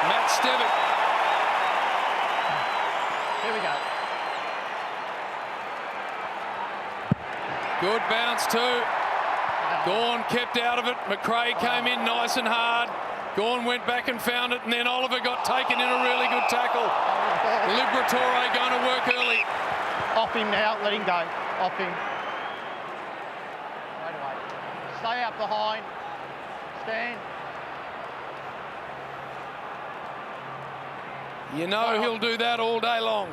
Matt Stevitt. Here we go. Good bounce too. Gawn kept out of it. McRae came in nice and hard. Gawn went back and found it, and then Oliver got taken in a really good tackle. Liberatore going to work early. Off him now, let him go. Off him. Right away. Stay out behind. Stand. You know he'll do that all day long.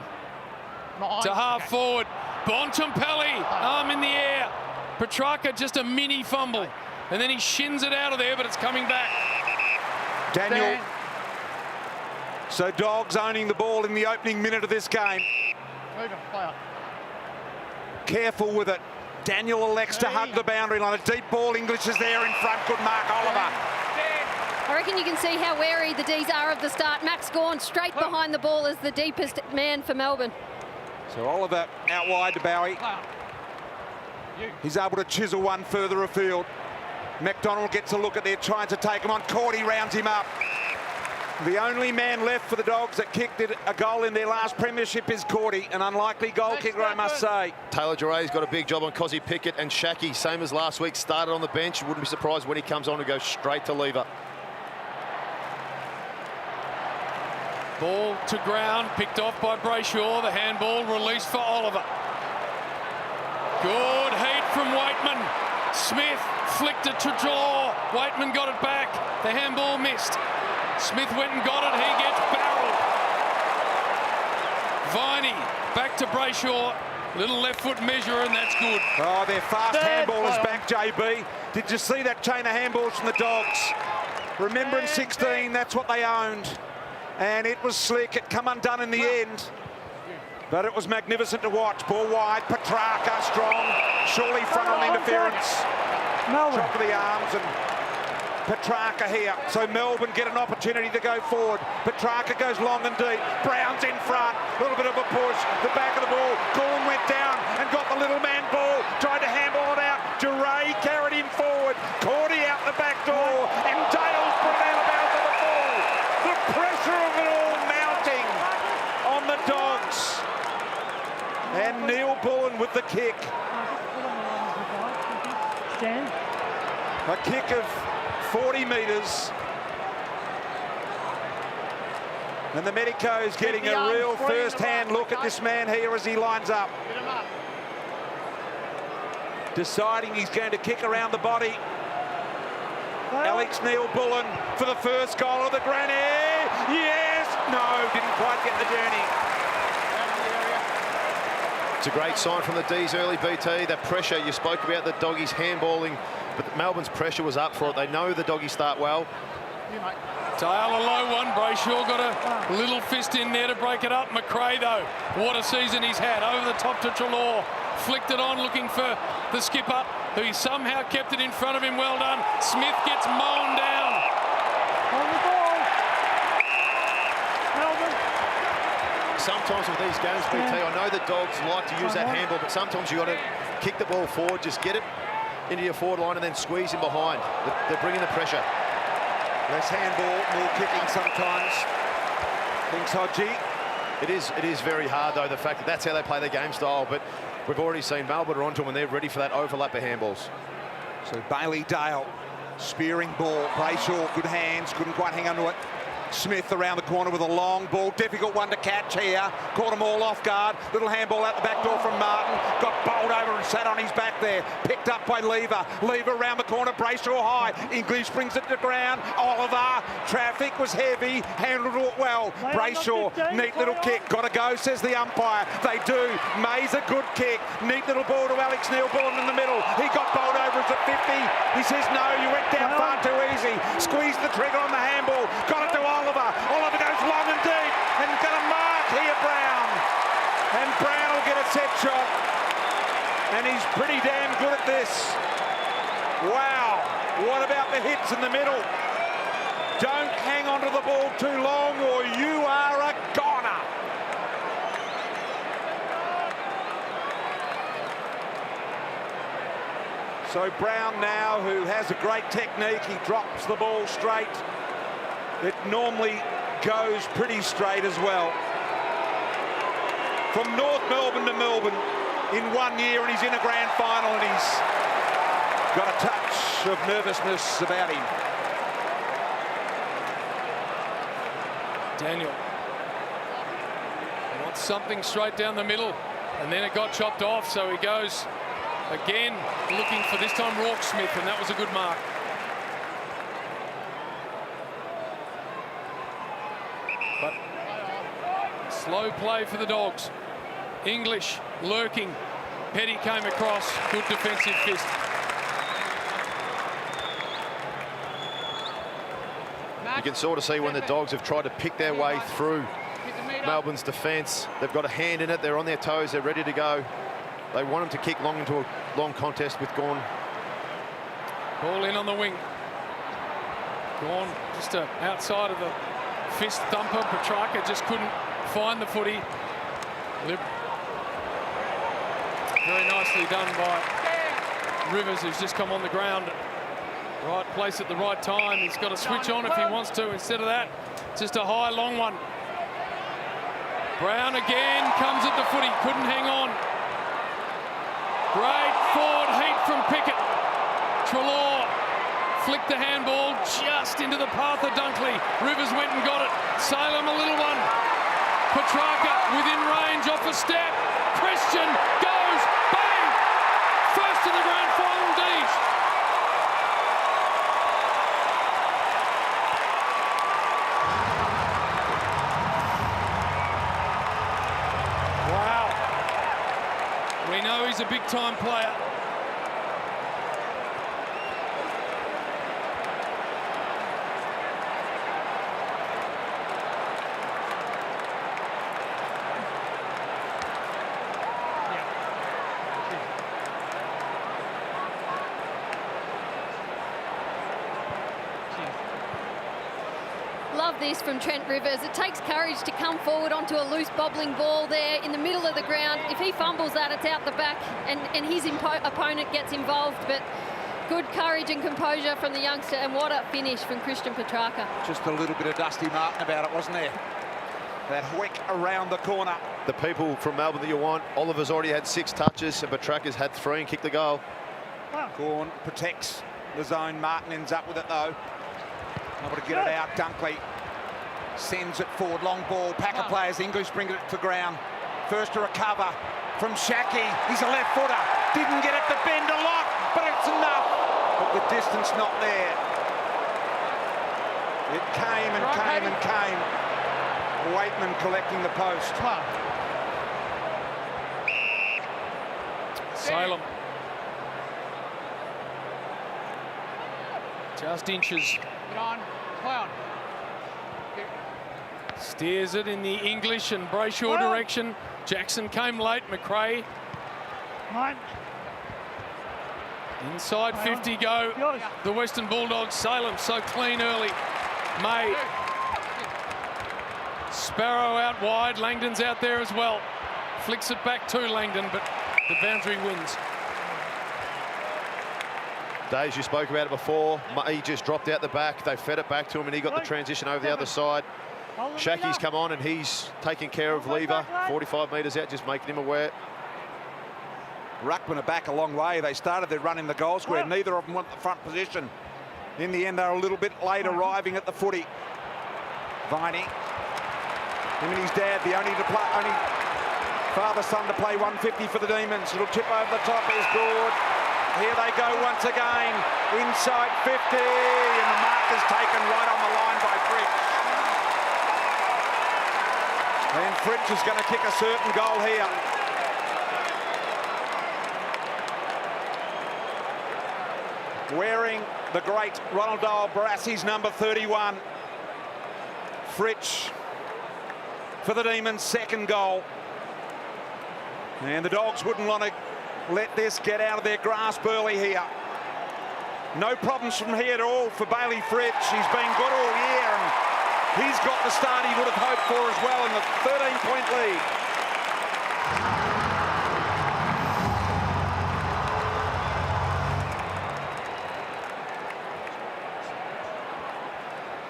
To half forward. Bontempelli, arm in the air. Petrarca just a mini fumble. And then he shins it out of there, but it's coming back. Daniel. So Dogs owning the ball in the opening minute of this game. Move him, player. Careful with it. Daniel elects to hug the boundary line. A deep ball. English is there in front. Good mark, Oliver. I reckon you can see how wary the D's are of the start. Max Gawn straight behind the ball as the deepest man for Melbourne. So Oliver out wide to Bowie. He's able to chisel one further afield. McDonald gets a look at there, trying to take him on. Cordy rounds him up. The only man left for the Dogs that kicked a goal in their last premiership is Cordy, an unlikely goal kicker, I must say. Taylor Dury's got a big job on Cozzy Pickett, and Shaki, same as last week, started on the bench. Wouldn't be surprised when he comes on to go straight to lever. Ball to ground, picked off by Brayshaw. The handball released for Oliver. Good heat from Waitman. Smith flicked it to Jaw. Waitman got it back. The handball missed. Smith went and got it. He gets barreled. Viney back to Brayshaw. Little left foot measure, and that's good. Oh, their fast handballers back, JB. Did you see that chain of handballs from the Dogs? Remember in 16, that's what they owned. And it was slick. It come undone in the end. But it was magnificent to watch. Ball wide. Petrarca strong. Surely front on interference. Drop of the arms, and Petrarca here. So Melbourne get an opportunity to go forward. Petrarca goes long and deep. Brown's in front. A little bit of a push. The back of the ball. Gawn went down and got the little man ball. Tried to handball it out. Duray carried him forward. Cordy out the back door. And Dale's put it out of bounds of the ball. The pressure of it all mounting on the Dogs. And Neil Bullen with the kick. A kick of 40 metres. And the Medicos getting a real first-hand look at this man here as he lines up. Deciding he's going to kick around the body. Alex Neil Bullen for the first goal of the granny. Yes! No, didn't quite get the journey. It's a great sign from the D's early, BT. That pressure, you spoke about the Doggies handballing, but Melbourne's pressure was up for it. They know the Doggies start well. Taylor low one. Brayshaw got a little fist in there to break it up. McRae, though, what a season he's had. Over the top to Treloar. Flicked it on, looking for the skipper, who he somehow kept it in front of him. Well done. Smith gets mown down. Sometimes with these games, BT, I know the Dogs like to use that handball, but sometimes you've got to kick the ball forward, just get it into your forward line and then squeeze him behind. They're bringing the pressure. Less handball, more kicking sometimes. Thinks Hodgie. It is very hard, though, the fact that that's how they play their game style, but we've already seen Melbourne are onto them and they're ready for that overlap of handballs. So Bailey Dale, spearing ball. Brayshaw, good hands, couldn't quite hang onto it. Smith around the corner with a long ball. Difficult one to catch here. Caught them all off guard. Little handball out the back door from Martin. Got bowled over and sat on his back there. Picked up by Lever. Lever around the corner. Brayshaw high. English brings it to ground. Oliver. Traffic was heavy. Handled it well. Brayshaw. Neat little kick. Got to go, says the umpire. They do. May's a good kick. Neat little ball to Alex Neil Bullen in the middle. He got bowled over at 50. He says, no, you went down far too easy. Squeezed the trigger on the handball. Got it to Oliver. Oliver goes long and deep and got a mark here, Brown. And Brown will get a set shot. And he's pretty damn good at this. Wow. What about the hits in the middle? Don't hang onto the ball too long or you are a goner. So Brown now, who has a great technique, he drops the ball straight. it normally goes pretty straight as well. From North Melbourne to Melbourne in 1 year, and he's in a grand final, and he's got a touch of nervousness about him. Daniel wants something straight down the middle, and then it got chopped off, so he goes again looking for, this time, Rourke Smith, and that was a good mark. But slow play for the Dogs. English lurking. Petty came across. Good defensive fist. You can sort of see when the Dogs have tried to pick their way through Melbourne's defence. They've got a hand in it. They're on their toes. They're ready to go. They want them to kick long into a long contest with Gawn. Ball in on the wing. Gawn just outside of the fist thumper. Petrarca just couldn't find the footy. Very nicely done by Rivers, who's just come on the ground. Right place at the right time. He's got to switch on if he wants to. Instead of that, just a high, long one. Brown again comes at the footy. Couldn't hang on. Great forward heat from Pickett. Treloar flicked the handball just into the path of Dunkley. Rivers went and got it. Salem a little one. Petrarca within range off a step. Christian goes. Bang! First to the grand final, D's. Wow. We know he's a big-time player. Love this from Trent Rivers. It takes courage to come forward onto a loose bobbling ball there in the middle of the ground. If he fumbles that, it's out the back, and his opponent gets involved. But good courage and composure from the youngster, and what a finish from Christian Petrarca. Just a little bit of Dusty Martin about it, wasn't there? That whick around the corner. The people from Melbourne that you want. Oliver's already had 6 touches, and Petrarca's had 3 and kicked the goal. Gawn protects the zone. Martin ends up with it, though. Able to get it out. Dunkley sends it forward. Long ball. Pack of players. English bring it to the ground. First to recover from Shaki. He's a left footer. Didn't get it to bend a lot, but it's enough. But the distance not there. It came and came and came. Waitman collecting the post. Salem. Just inches. Get on. Play on. Steers it in the English and Brayshaw direction. Jackson came late. McRae. Inside 50 go. The Western Bulldogs. Salem so clean early. May. Sparrow out wide. Langdon's out there as well. Flicks it back to Langdon, but the boundary wins. Days, you spoke about it before. He just dropped out the back. They fed it back to him, and he got the transition over the other side. Shaki's come on, and he's taking care of Lever. 45 metres out, just making him aware. Ruckman are back a long way. They started their run in the goal square. Neither of them want the front position. In the end, they're a little bit late arriving at the footy. Viney. Him and his dad, the only father-son to play 150 for the Demons. Little tip over the top is good. Here they go once again, inside 50, and the mark is taken right on the line by Fritsch. And Fritsch is going to kick a certain goal here. Wearing the great Ronald Dale Barassi's number 31. Fritsch for the Demons' second goal. And the Dogs wouldn't want to let this get out of their grasp early here. No problems from here at all for Bailey Fritsch. He's been good all year, and he's got the start he would have hoped for as well in the 13-point lead.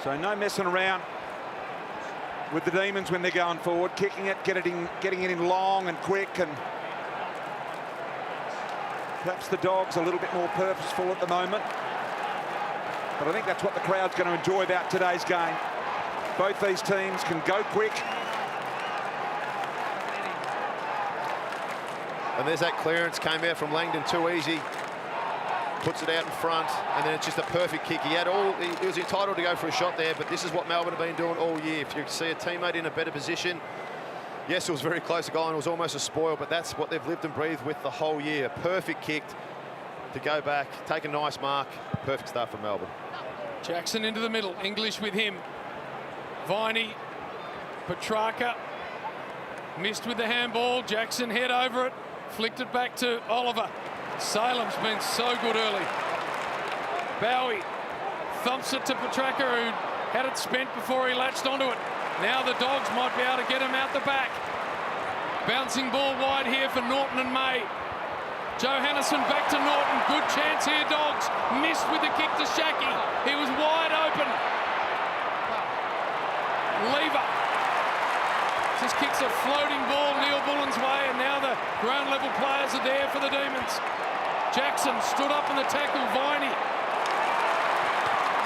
So no messing around with the Demons when they're going forward, kicking it, getting it in long and quick, and perhaps the Dogs a little bit more purposeful at the moment. But I think that's what the crowd's going to enjoy about today's game. Both these teams can go quick. And there's that clearance, came out from Langdon too easy. Puts it out in front, and then it's just a perfect kick. He was entitled to go for a shot there, but this is what Melbourne have been doing all year. If you see a teammate in a better position, yes, it was very close to goal and it was almost a spoil, but that's what they've lived and breathed with the whole year. A perfect kick to go back, take a nice mark. Perfect start for Melbourne. Jackson into the middle, English with him. Viney, Petrarca, missed with the handball. Jackson head over it, flicked it back to Oliver. Salem's been so good early. Bowie thumps it to Petrarca, who had it spent before he latched onto it. Now the Dogs might be able to get him out the back. Bouncing ball wide here for Norton and May. Johannisen back to Norton. Good chance here, Dogs. Missed with the kick to Shaki. He was wide open. Lever just kicks a floating ball Neil Bullen's way, and now the ground level players are there for the Demons. Jackson stood up in the tackle. Viney.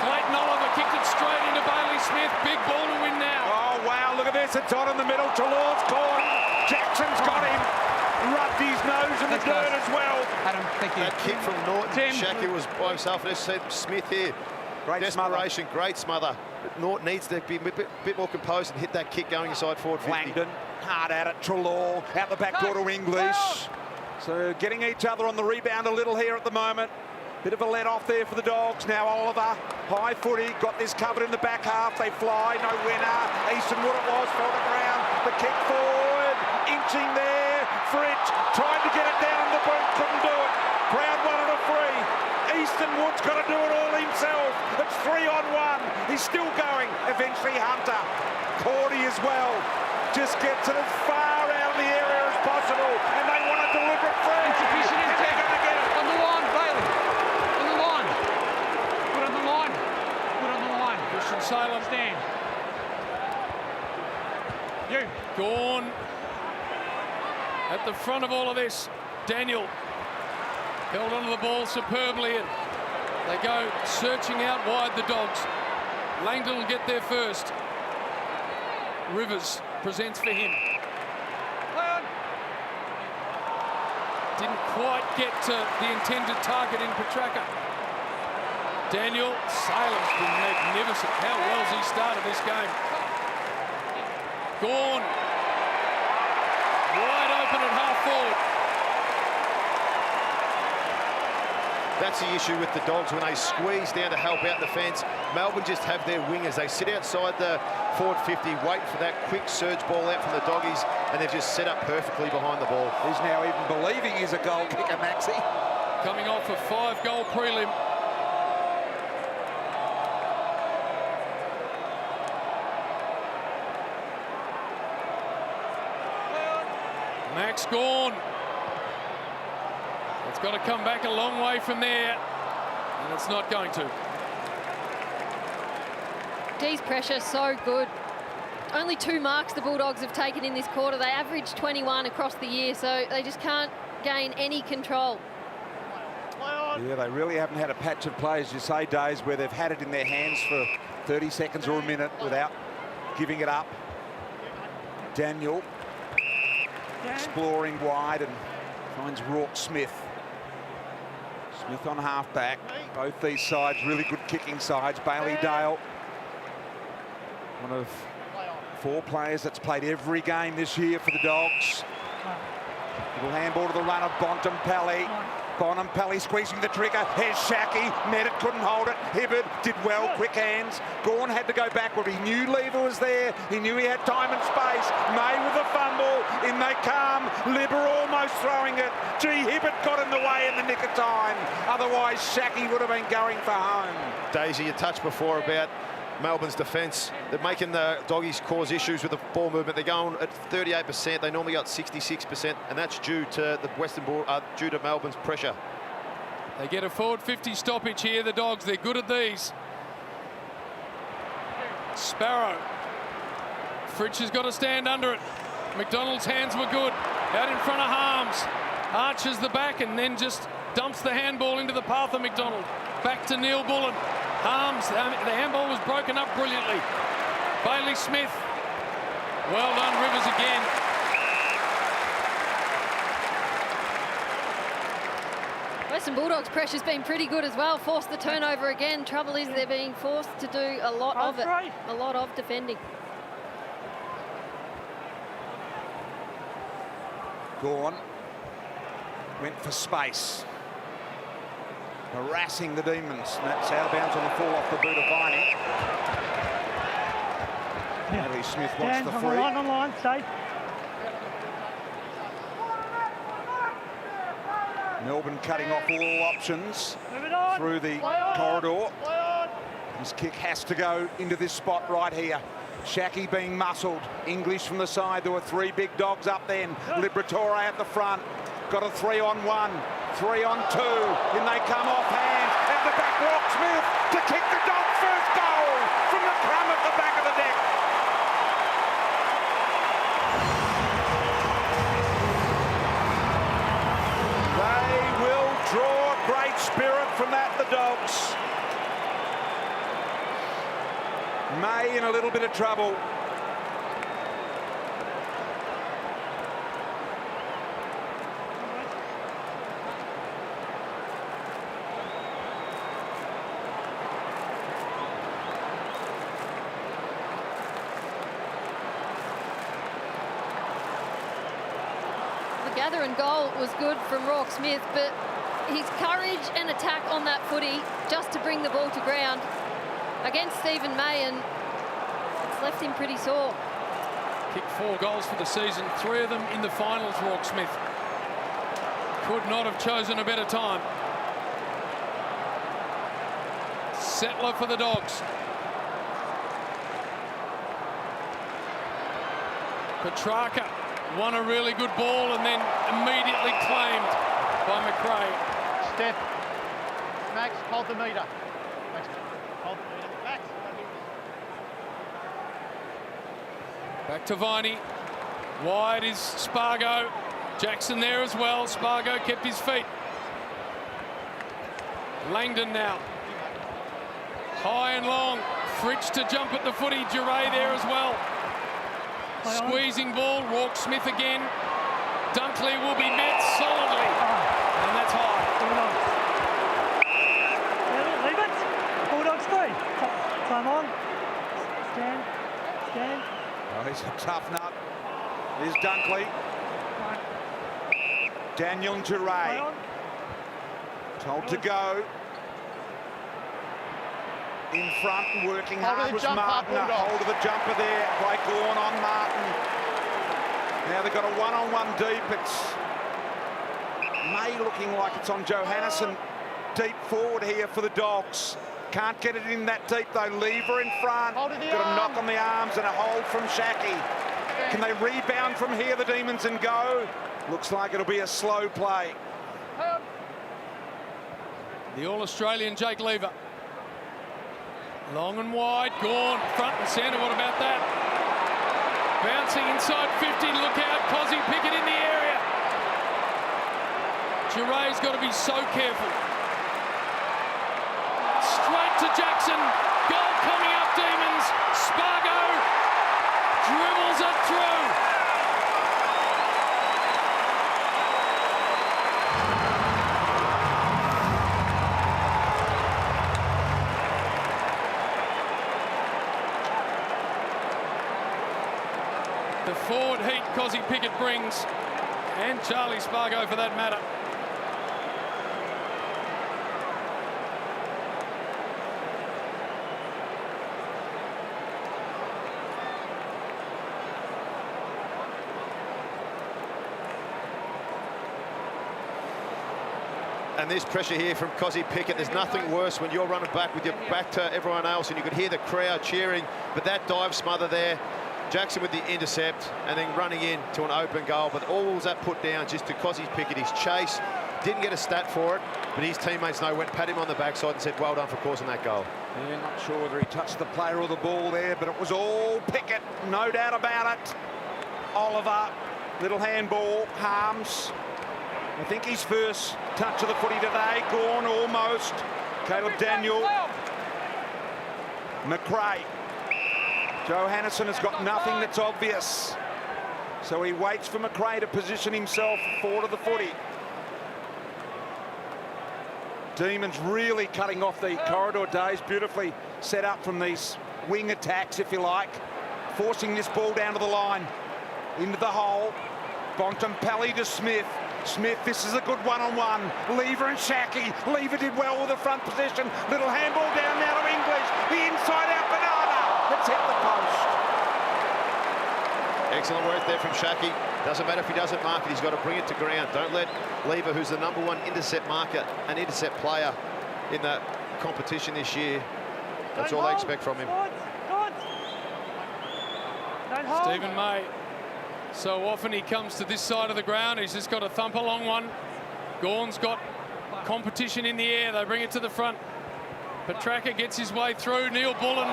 Clayton Oliver kicked it straight into Bailey Smith. Big ball to win now. Oh, wow, look at this. It's on in the middle. Talor's caught. Jackson's got him. Rubbed his nose in the dirt as well. Adam, thank you. That kick from Norton. Shaki was by himself. Let's see Smith here. Great Desperation, great smother. But Norton needs to be a bit more composed and hit that kick going inside forward 50. Langdon, hard at it. Trelaw, out the back door to English. So getting each other on the rebound a little here at the moment. Bit of a let off there for the Dogs. Now Oliver, high footy, got this covered in the back half. They fly, no winner. Easton, what it was, fell to the ground. The kick forward, inching there. Fritsch tried to get it down on the boot, couldn't do it. Crowd wanted a free. Easton Wood's got to do it all himself. It's 3-on-1. He's still going. Eventually Hunter. Cordy as well. Just gets it as far out of the area as possible. And they want a deliberate free. Insufficient And they're going to get it. On the line, Bailey. On the line. Put on the line. Put on the line. Christian Salem. Stand. You. Gawn at the front of all of this. Daniel held onto the ball superbly, and they go searching out wide, the Dogs. Langdon will get there first. Rivers presents for him. Didn't quite get to the intended target in Petrarca. Daniel Salem's been magnificent. How well has he started this game? Gawn wide open at half forward. That's the issue with the Dogs when they squeeze down to help out the defence. Melbourne just have their wingers. They sit outside the forward 50, wait for that quick surge ball out from the Doggies, and they've just set up perfectly behind the ball. He's now even believing he's a goal kicker, Maxi. Coming off a 5-goal prelim. Max Gawn. It's got to come back a long way from there, and it's not going to. D's pressure so good. Only 2 marks the Bulldogs have taken in this quarter. They averaged 21 across the year, so they just can't gain any control. Yeah, they really haven't had a patch of play, as you say, days where they've had it in their hands for 30 seconds or a minute without giving it up. Daniel exploring wide and finds Rourke Smith. Smith on half-back. Both these sides really good kicking sides. Bailey Dale, one of 4 players that's played every game this year for the Dogs. Little handball to the run of Bontempelli. Bontempelli squeezing the trigger. Here's Shaki. Met it, couldn't hold it. Hibberd did well, quick hands. Gawn had to go backward. He knew Lever was there. He knew he had time and space. May with a fumble. In they come. Libber almost throwing it. Gee, Hibberd got in the way in the nick of time. Otherwise, Shaki would have been going for home. Daisy, you touched before about Melbourne's defence. They're making the Doggies cause issues with the ball movement. They're going at 38%. They normally got 66%, and that's due to the due to Melbourne's pressure. They get a forward 50 stoppage here, the Dogs. They're good at these. Sparrow. Fritsch has got to stand under it. McDonald's hands were good. Out in front of Harms. Arches the back and then just dumps the handball into the path of McDonald. Back to Neil Bullen. Harms, the handball was broken up brilliantly. Bailey Smith. Well done, Rivers again. Western Bulldogs' pressure's been pretty good as well. Forced the turnover again. Trouble is they're being forced to do a lot of it. A lot of defending. Gorn went for space. Harassing the Demons. And that's out of bounds on the fall off the boot of Viney. Bailey Smith wants the free. On line, safe. Melbourne cutting off all options through the corridor. His kick has to go into this spot right here. Shackey being muscled. English from the side. There were three big dogs up then. Liberatore at the front. Got a 3-on-1, 3-on-2. In they come off hand. At the back, Rock Smith to kick the Dogs' first goal from the crumb at the back of the deck. They will draw great spirit from that, the Dogs. May in a little bit of trouble. The gather and goal was good from Rourke Smith, but his courage and attack on that footy just to bring the ball to ground against Stephen May, and it's left him pretty sore. Kicked 4 goals for the season, 3 of them in the finals, Rourke Smith. Could not have chosen a better time. Settler for the Dogs. Petrarca won a really good ball and then immediately claimed by McRae. Step. Max, hold the meter. Max, hold the meter. Max. Back to Viney. Wide is Spargo. Jackson there as well. Spargo kept his feet. Langdon now. High and long. Fritsch to jump at the footy. Duray there as well. Squeezing ball. Rourke Smith again. Dunkley will be met solidly. And that's high. Leave it. Bulldogs 3. Time on. Stand. Stand. Oh, he's a tough nut. Here's Dunkley. Daniel Duray. Told to go. In front and working hard was Martin. A hold of the jumper there by Gorn on Martin. Now they've got a one-on-one deep. It's May looking like it's on Johannisen. Deep forward here for the Dogs. Can't get it in that deep though. Lever in front. Got a knock on the arms and a hold from Shackey. Can they rebound from here, the Demons, and go? Looks like it'll be a slow play. The All-Australian Jake Lever. Long and wide, Gorn, front and centre, what about that? Bouncing inside 50, look out, Cozzy Pickett in the area. Duray's got to be so careful. Straight to Jackson, goal coming up, Demons. Spargo dribbles it through. The forward heat Cozzy Pickett brings, and Charlie Spargo for that matter. And this pressure here from Cozzy Pickett, there's nothing worse when you're running back with your back to everyone else and you could hear the crowd cheering, but that dive smother there, Jackson with the intercept and then running in to an open goal, but all was that put down just to Cozzy Pickett. His chase, didn't get a stat for it, but his teammates know, went pat him on the backside and said, well done for causing that goal. Yeah, not sure whether he touched the player or the ball there, but it was all Pickett, no doubt about it. Oliver, little handball, Harms. I think his first touch of the footy today, Gawn almost. Caleb Daniel. McRae. Johannesson has got nothing that's obvious. So he waits for McRae to position himself forward of the footy. Demons really cutting off the corridor days, beautifully set up from these wing attacks, if you like. Forcing this ball down to the line, into the hole. Bontempelli to Smith. Smith, this is a good one-on-one. Lever and Shackey. Lever did well with the front position. Little handball down now to English. The inside-out banana. It's hit the post. Excellent work there from Shackey. Doesn't matter if he doesn't mark it, he's got to bring it to ground. Don't let Lever, who's the #1 intercept marker, an intercept player in the competition this year. That's all I expect from him. Stephen May. So often he comes to this side of the ground. He's just got a thump along one. Gawn's got competition in the air. They bring it to the front. Petrarca gets his way through. Neil Bullen.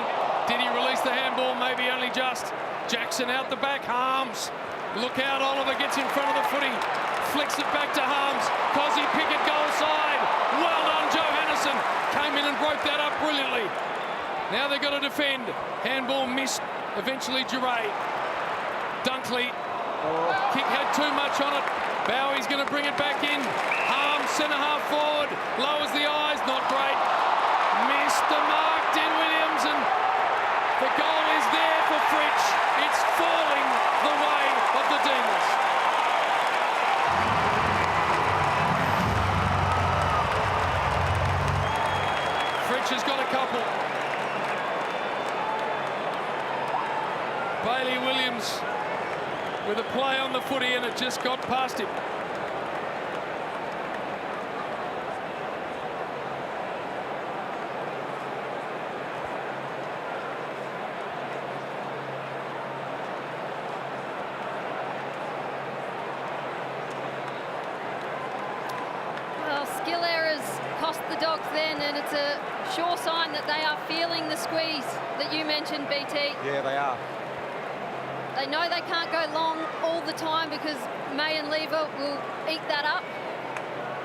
Did he release the handball? Maybe only just. Jackson out the back. Harms. Look out. Oliver gets in front of the footy. Flicks it back to Harms. Cozzy Pickett goal side. Well done, Johannesson. Came in and broke that up brilliantly. Now they've got to defend. Handball missed. Eventually, Duray. Dunkley. Kick had too much on it. Bowie's going to bring it back in. Harms, centre half forward. Lowers the eyes. Not great. Missed the mark, Den Williams, and the goal is there for Fritsch. It's falling the way of the Demons. Fritsch has got a couple. Bailey Williams with a play on the footy, and it just got past him. Well, skill errors cost the Dogs then, and it's a sure sign that they are feeling the squeeze that you mentioned, BT. Yeah, they are. They know they can't go long all the time because May and Lever will eat that up.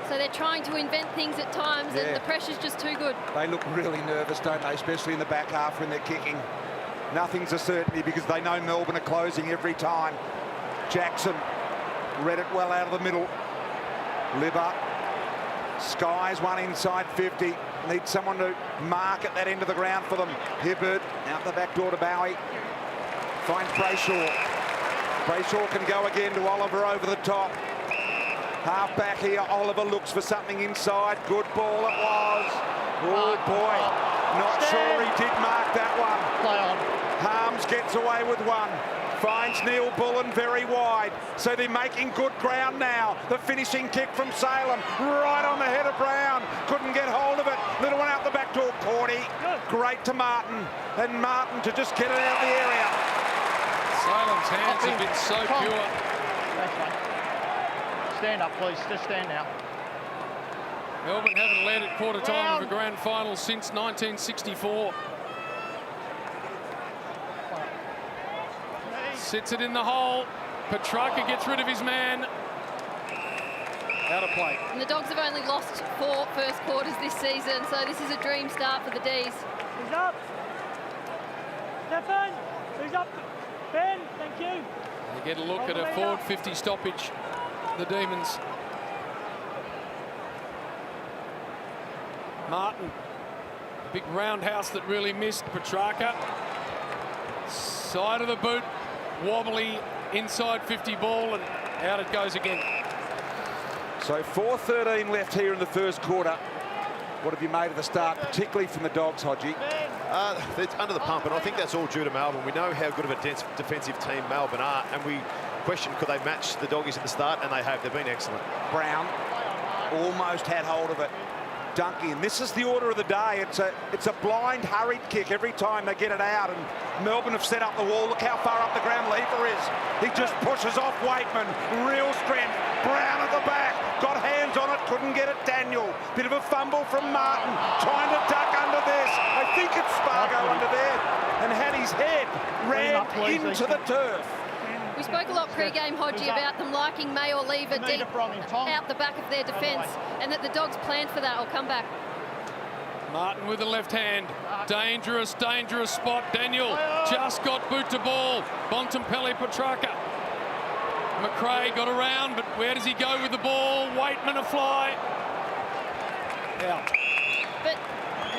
So they're trying to invent things at times, and the pressure's just too good. They look really nervous, don't they, especially in the back half when they're kicking. Nothing's a certainty because they know Melbourne are closing every time. Jackson read it well out of the middle. Libber. Skies one inside 50. Need someone to mark at that end of the ground for them. Hibbert out the back door to Bowie. Finds Brayshaw. Brayshaw can go again to Oliver over the top. Half back here, Oliver looks for something inside. Good ball it was. Oh boy, not sure he did mark that one. Play on. Harms gets away with one. Finds Neil Bullen very wide. So they're making good ground now. The finishing kick from Salem, right on the head of Brown. Couldn't get hold of it. Little one out the back door, Cordy. Great to Martin. And Martin to just get it out of the area. Salem's hands have been so pure. Thanks, mate. Stand up, please. Just stand now. Melbourne haven't led at quarter time of a grand final since 1964. Sits it in the hole. Petrarca gets rid of his man. Out of play. And the Dogs have only lost 4 first quarters this season, so this is a dream start for the D's. Who's up? Stefan, who's up? Ben, thank you. They get a look at a forward 50 stoppage. The Demons. Martin. Big roundhouse that really missed Petrarca. Side of the boot. Wobbly inside 50 ball, and out it goes again. So 4:13 left here in the first quarter. What have you made of the start, particularly from the Dogs, Hodgie? It's under the pump, and I think that's all due to Melbourne. We know how good of a defensive team Melbourne are, and we question could they match the Doggies at the start, and they have. They've been excellent. Brown almost had hold of it. Dunkey, and this is the order of the day. It's a blind, hurried kick every time they get it out, and Melbourne have set up the wall. Look how far up the ground Lever is. He just pushes off Waitman. Real strength. Brown at the back. Got hands on it. Couldn't get it. Daniel. Bit of a fumble from Martin. Trying to duck under at this. I think it's Spargo under there, and had his head rammed into the turf. We spoke a lot pre-game, Hodgie, about them liking May or Lever deep out the back of their defence, and that the Dogs planned for that. I'll come back. Martin with the left hand. Dangerous, dangerous spot. Daniel just got boot to ball. Bontempelli, Petrarca. McRae got around, but where does he go with the ball? Waitman a fly. Out. But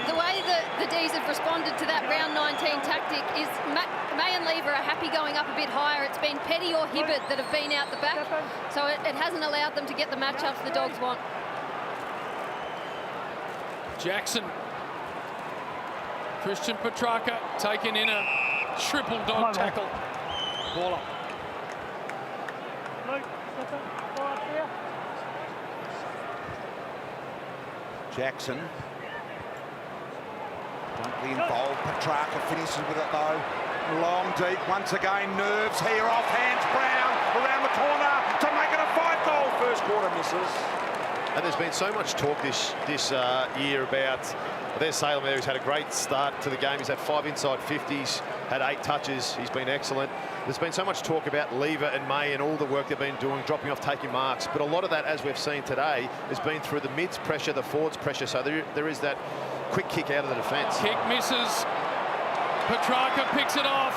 the way the D's have responded to that round 19 tactic is May and Lever are happy going up a bit higher. It's been Petty or Hibbert that have been out the back, so it hasn't allowed them to get the matchups the Dogs want. Jackson. Christian Petrarca taken in a triple dog tackle. Ball up. Luke, step up. Ball up there. Jackson. Dunkley involved. Petrarca finishes with it though. Long deep. Once again, nerves here off hands. Brown around the corner to make it a 5-goal. First quarter misses. And there's been so much talk this year about, there's Salem there, who's had a great start to the game. He's had 5 inside 50s, had 8 touches. He's been excellent. There's been so much talk about Lever and May and all the work they've been doing, dropping off, taking marks. But a lot of that, as we've seen today, has been through the mids pressure, the forwards pressure. So there is that quick kick out of the defence. Kick misses. Petrarca picks it off.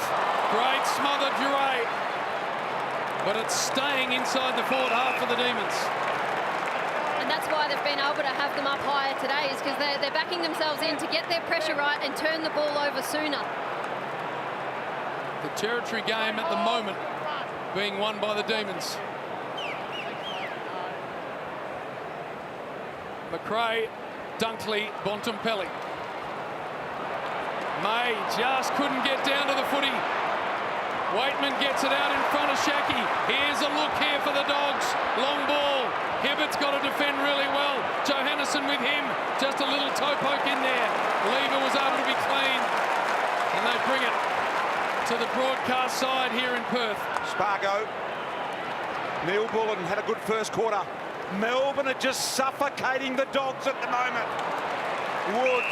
Great smother, Duray. But it's staying inside the forward half for the Demons. And that's why they've been able to have them up higher today, is because they're backing themselves in to get their pressure right and turn the ball over sooner. The territory game at the moment being won by the Demons. McRae, Dunkley, Bontempelli. May just couldn't get down to the footy. Waitman gets it out in front of Shaki. Here's a look here for the Dogs. Long ball. Hibbert's got to defend really well. Johannesson with him. Just a little toe poke in there. Lever was able to be clean. And they bring it to the broadcast side here in Perth. Spargo. Neil Bullen had a good first quarter. Melbourne are just suffocating the Dogs at the moment. Wood.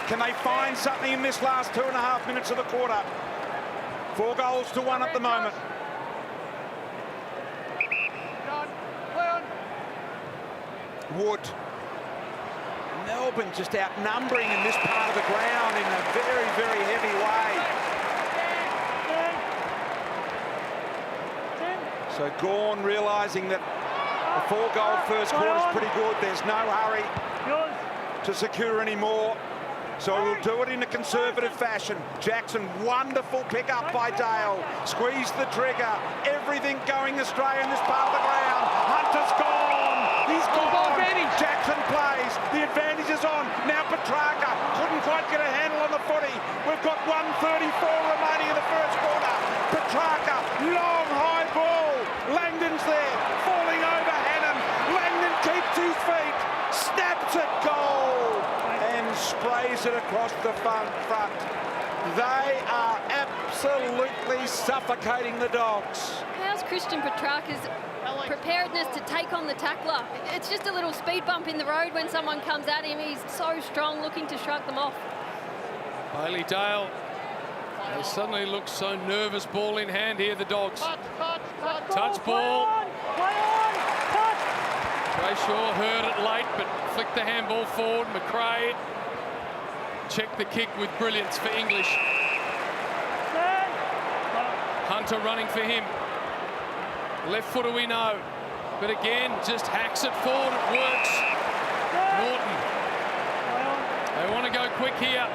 Can they find something in this last 2.5 minutes of the quarter? 4 goals to 1 at the moment. Wood. Melbourne just outnumbering in this part of the ground in a very, very heavy way. So Gawn realising that a 4-goal first quarter is pretty good. There's no hurry to secure any more. So we'll do it in a conservative fashion. Jackson, wonderful pickup by Dale. Squeeze the trigger. Everything going astray in this part of the ground. Hunter's gone. He's gone. Jackson plays. The advantage is on. Now Petrarca couldn't quite get a handle on the footy. We've got 1:34 remaining in the first quarter. Petrarca, long high ball. Langdon's there, falling over Hannon. Langdon keeps his feet. Snaps it, goal. And sprays it across the front. They are absolutely suffocating the Dogs. How's Christian Petrarca's preparedness to take on the tackler? It's just a little speed bump in the road when someone comes at him. He's so strong, looking to shrug them off. Bailey Dale. They suddenly look so nervous. Ball in hand here, the Dogs. Touch ball. Brayshaw heard it late, but flicked the handball forward. McRae checked the kick with brilliance for English. Hunter running for him. Left footer we know, but again, just hacks it forward. It works. Norton. They want to go quick here.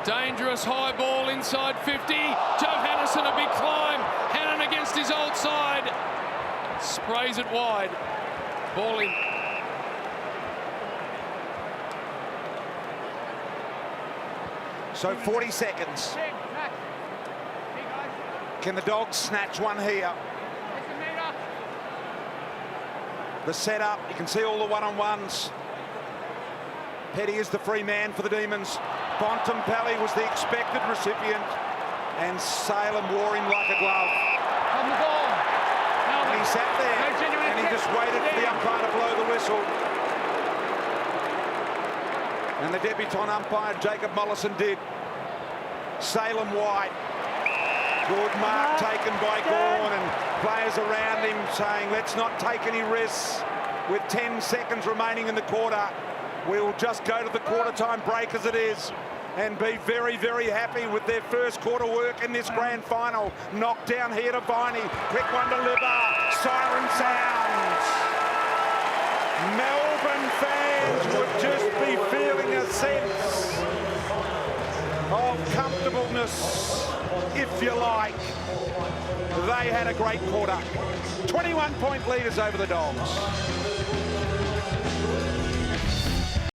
Dangerous high ball inside 50. Johannesson a big climb. Hannon against his old side. Sprays it wide. Ball in. So 40 seconds. Can the Dogs snatch one here? The setup, you can see all the one-on-ones. Petty is the free man for the Demons. Bontempelli was the expected recipient, and Salem wore him like a glove. On the ball. And he sat there, and he just waited for the umpire to blow the whistle. And the debutant umpire, Jacob Mollison, did. Salem White. Good mark taken by Gawn, and players around him saying, let's not take any risks. With 10 seconds remaining in the quarter, we'll just go to the quarter-time break as it is and be very, very happy with their first quarter work in this grand final. Knocked down here to Viney. Quick one to Liver. Siren sounds. Melbourne fans would just be feeling a sense of comfortableness, if you like. They had a great quarter. 21-point leaders over the Dogs.